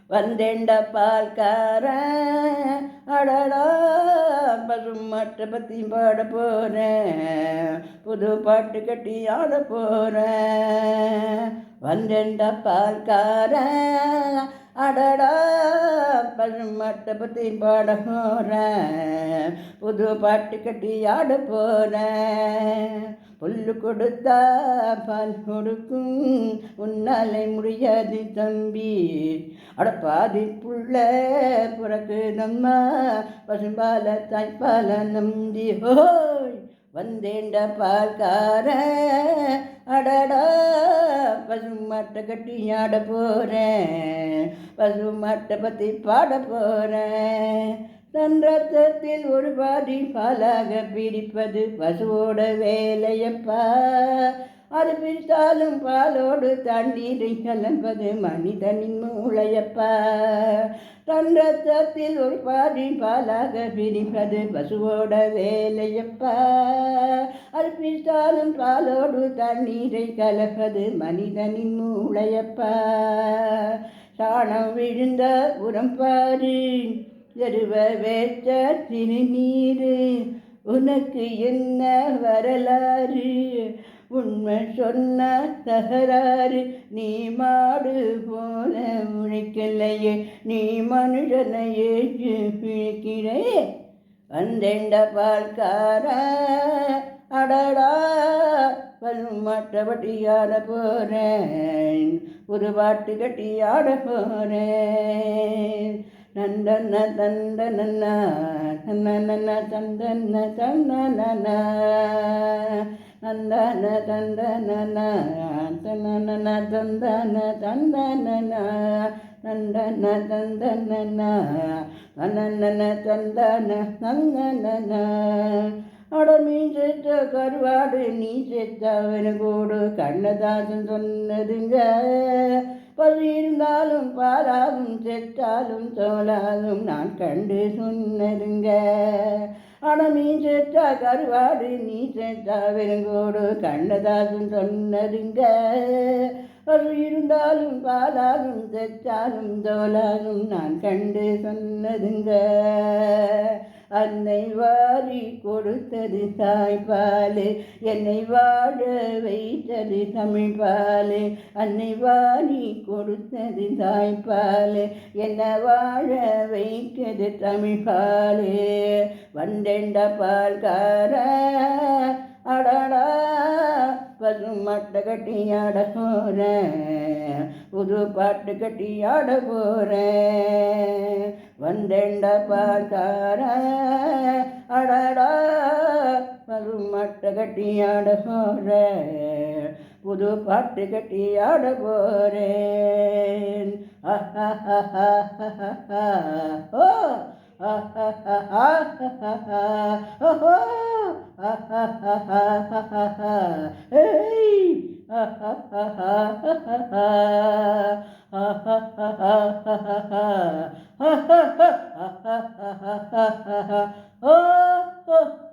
வந்தேண்ட பால்கார அடடா பசும் மற்ற பத்தி பாட போறேன், புது பாட்டு கட்டி ஆட போறேன். வந்தேண்ட பால்கார அடடா பசும் மற்ற பத்தி பாட போறேன், புது பாட்டு கட்டி ஆட போறேன். புல்லு கொடுத்தா பால் கொடுக்கும், உன்னாலே முடியாது தம்பி. அடப்பாதி புள்ள பிறக்குதம்மா, பசும்பால தாய்ப்பால நம்பி. ஹோய் வந்தேண்ட பால்கார அடடா பசுமாட்டை கட்டி ஆட போறேன், பசுமாட்டை பற்றி பாட போறேன். தன் ரத்தத்தில் ஒரு பாதி பாலாக பிரிப்பது பசுவோட வேலையப்பா, அது பிரித்தாலும் பாலோடு தண்ணீரை கலப்பது மனிதனின் மூளையப்பா. தன் ரத்தத்தில் ஒரு பாதி பாலாக பிரிப்பது பசுவோட வேலையப்பா, அது பிரித்தாலும் பாலோடு தண்ணீரை கலப்பது மனிதனின் மூளையப்பா. சாணம் விழுந்த உரம் பாரு, எருவ வேற்ற திருநீரு, உனக்கு என்ன வரலாறு, உண்மை சொன்ன தகராறு. நீ மாடு போல உழைக்கலையே, நீ மனுஷனையே பிழைக்கிறே. வந்தேண்ட பால்கார அடடா பசுமாட்டை பட்டி ஆட போறேன், ஒரு பாட்டு கட்டி ஆட போறேன். நந்தன தந்தன தந்தன தந்தன தந்தன நந்தன தந்தன தந்தன தந்தன தந்தன நந்தன தந்தன தந்தன தந்தன தந்தன. அட நீ செத்த கருவாடு, நீ செத்தவன் கூடு, கண்ணதாசன் சொன்னதுங்க. பசி இருந்தாலும் பாலாகும், செத்தாலும் தோலாகும், நான் கண்டு சொன்னதுங்க. அட நீ செத்த கருவாடு, நீ செத்த வெறுங்கோடு, கண்ணதாசன் சொன்னதுங்க. பசி இருந்தாலும் பாலாகும், செத்தாலும் தோலாகும், நான் கண்டு சொன்னதுங்க. அன்னை வாரி கொடுத்தது தாய்ப்பாலே, என்னை வாழ வைத்தது தமிழ் பாலே. அன்னை வாரி கொடுத்தது தாய்ப்பாலே, என்னை வாழ வைத்தது தமிழ் பாலே. வந்தேண்ட பால்கார அடடா பசுமாட்டை கட்டி ஆட போறேன், புது பாட்டு கட்டி ஆட போறேன். வந்தேண்ட பால்கார அடடா பசுமாட்டை கட்டி ஆட போறேன், புது பாட்டு கட்டி ஆட போறேன். ஓ oh